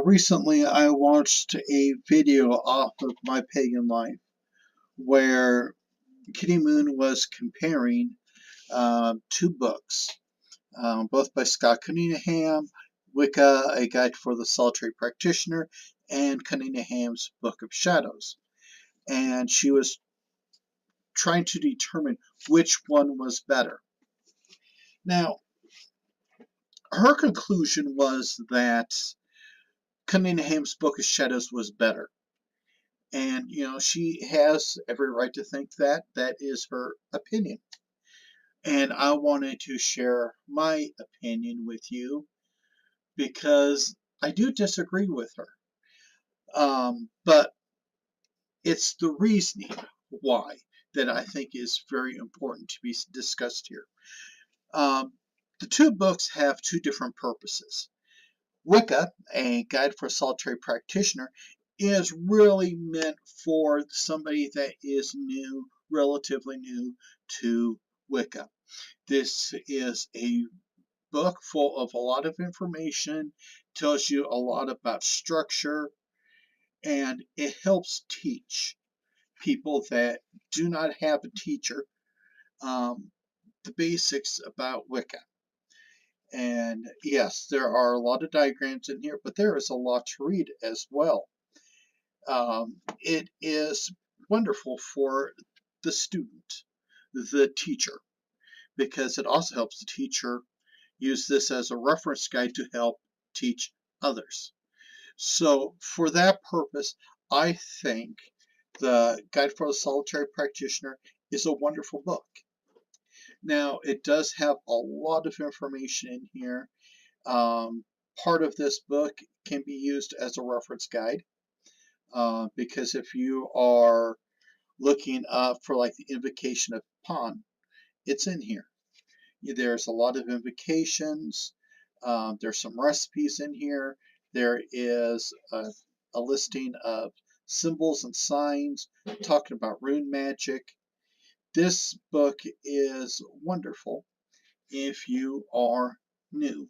Recently, I watched a video off of my Pagan Life where Kitty Moon was comparing two books, both by Scott Cunningham, Wicca, A Guide for the Solitary Practitioner, and Cunningham's Book of Shadows. And she was trying to determine which one was better. Now, her conclusion was that Cunningham's Book of Shadows was better. And, she has every right to think that. That is her opinion. And I wanted to share my opinion with you because I do disagree with her. But it's the reasoning why that I think is very important to be discussed here. Um, the two books have two different purposes. Wicca, A Guide for a Solitary Practitioner, is really meant for somebody that is new, relatively new to Wicca. This is a book full of a lot of information, tells you a lot about structure, and it helps teach people that do not have a teacher the basics about Wicca. And yes, there are a lot of diagrams in here, but there is a lot to read as well. It is wonderful for the student, the teacher, because it also helps the teacher use this as a reference guide to help teach others. So, for that purpose, I think the Guide for the Solitary Practitioner is a wonderful book. Now, it does have a lot of information in here. Part of this book can be used as a reference guide because if you are looking up for like the invocation of Pan, it's in here. There's a lot of invocations. There's some recipes in here. There is a listing of symbols and signs talking about rune magic. This book is wonderful if you are new.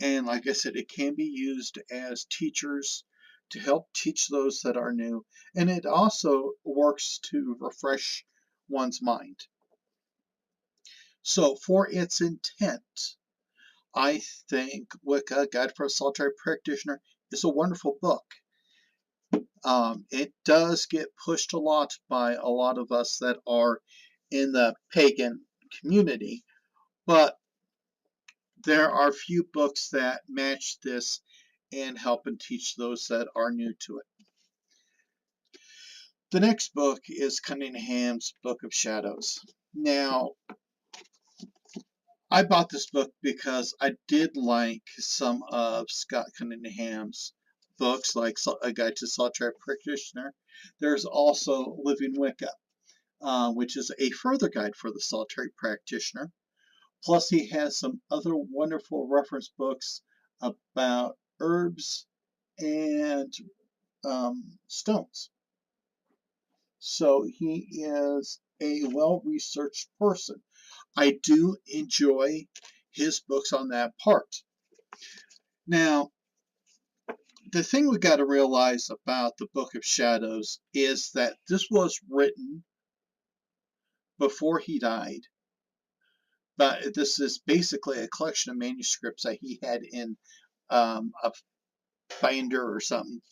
And like I said, it can be used as teachers to help teach those that are new. And it also works to refresh one's mind. So, for its intent, I think Wicca, Guide for a Solitary Practitioner, is a wonderful book. It does get pushed a lot by a lot of us that are in the pagan community, but there are few books that match this and help and teach those that are new to it. The next book is Cunningham's Book of Shadows. Now, I bought this book because I did like some of Scott Cunningham's books, like A Guide to Solitary Practitioner. There's also Living Wicca, which is a further guide for the solitary practitioner. Plus, he has some other wonderful reference books about herbs and stones. So he is a well-researched person. I do enjoy his books on that part. Now, the thing we got to realize about the Book of Shadows is that this was written before he died, but this is basically a collection of manuscripts that he had in a binder or something.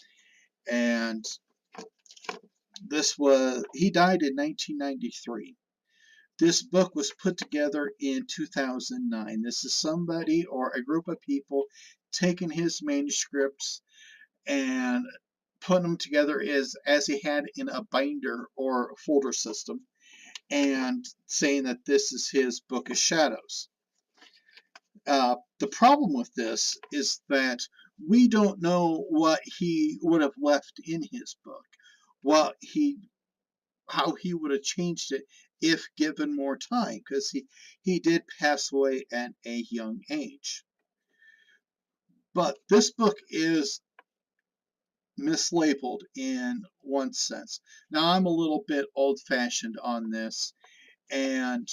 And he died in 1993. This book was put together in 2009. This is somebody or a group of people taking his manuscripts and putting them together as he had in a binder or folder system and saying that this is his Book of Shadows. The problem with this is that we don't know what he would have left in his book, how he would have changed it if given more time, because he did pass away at a young age. But this book is mislabeled in one sense. Now, I'm a little bit old-fashioned on this, and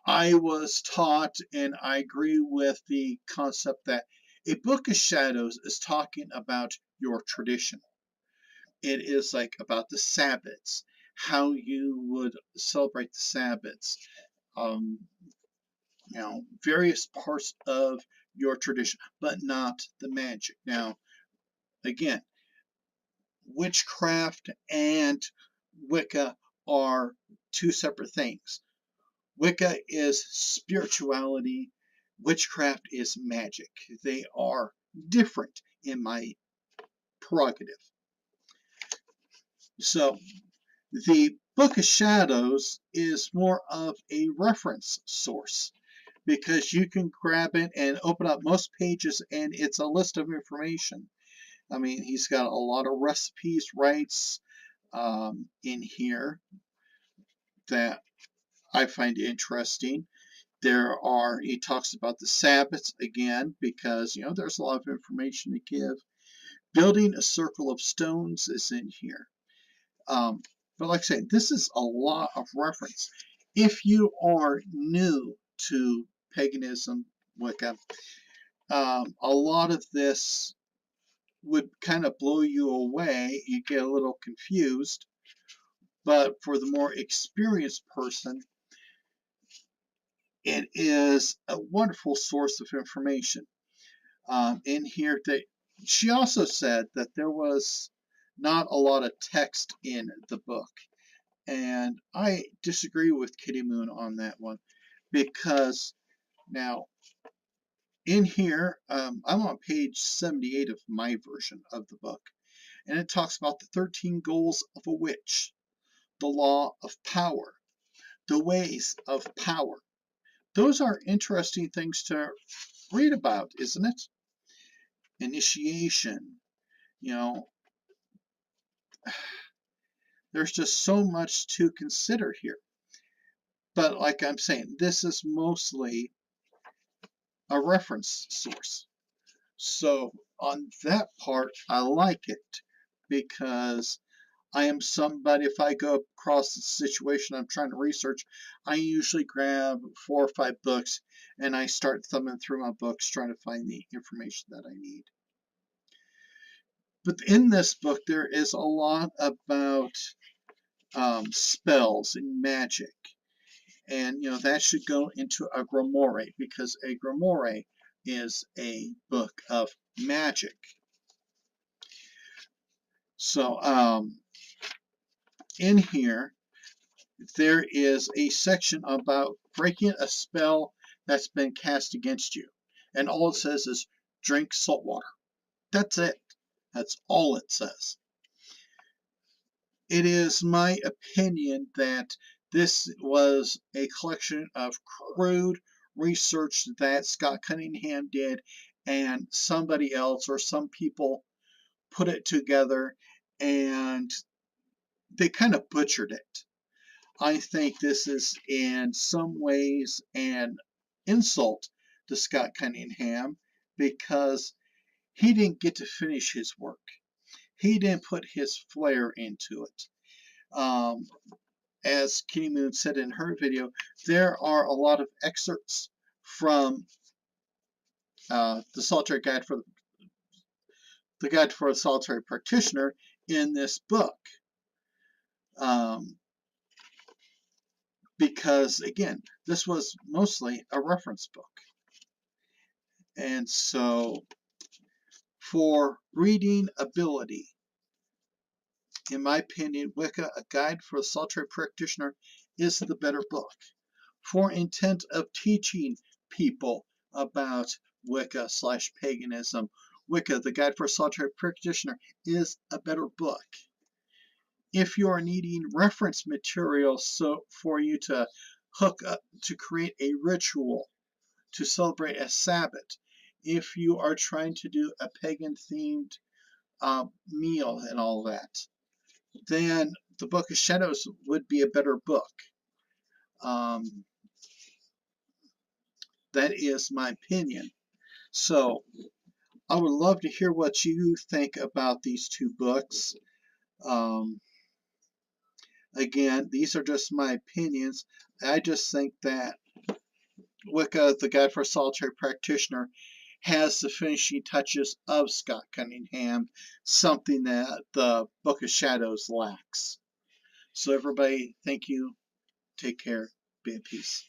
I was taught, and I agree with the concept that A Book of Shadows is talking about your tradition. It is like about the Sabbats, how you would celebrate the Sabbats, um, various parts of your tradition, but not the magic. Now, again, witchcraft and Wicca are two separate things. Wicca is spirituality, witchcraft is magic. They are different in my prerogative. So, the Book of Shadows is more of a reference source because you can grab it and open up most pages and it's a list of information. I mean, he's got a lot of recipes, rights in here that I find interesting. He talks about the Sabbats again because, there's a lot of information to give. Building a circle of stones is in here. But like I say, this is a lot of reference. If you are new to paganism, Wicca, a lot of this would kind of blow you away. You get a little confused. But for the more experienced person, it is a wonderful source of information. In here, she also said that there was not a lot of text in the book. And I disagree with Kitty Moon on that one because now in here, I'm on page 78 of my version of the book, and it talks about the 13 goals of a witch, the law of power, the ways of power. Those are interesting things to read about, isn't it? Initiation, there's just so much to consider here. But like I'm saying, this is mostly a reference source. So on that part, I like it because I am somebody, if I go across the situation I'm trying to research, I usually grab 4 or 5 books and I start thumbing through my books trying to find the information that I need. But in this book, there is a lot about spells and magic. And, that should go into a grimoire because a grimoire is a book of magic. So, in here, there is a section about breaking a spell that's been cast against you. And all it says is drink salt water. That's it. That's all it says. It is my opinion that this was a collection of crude research that Scott Cunningham did, and somebody else or some people put it together and they kind of butchered it. I think this is in some ways an insult to Scott Cunningham because he didn't get to finish his work. He didn't put his flair into it. As Kitty Moon said in her video, there are a lot of excerpts from the Solitary Guide for the Guide for a Solitary Practitioner in this book. Because again, this was mostly a reference book. And so for reading ability, in my opinion, Wicca, A Guide for a Solitary Practitioner is the better book. For intent of teaching people about Wicca/paganism, Wicca, The Guide for a Solitary Practitioner is a better book. If you are needing reference material for you to hook up to create a ritual to celebrate a Sabbath, if you are trying to do a pagan themed meal and all that, then the Book of Shadows would be a better book. That is my opinion. So I would love to hear what you think about these two books. Again, these are just my opinions. I just think that Wicca, The Guide for a Solitary Practitioner, has the finishing touches of Scott Cunningham, something that the Book of Shadows lacks. So everybody, thank you. Take care. Be at peace.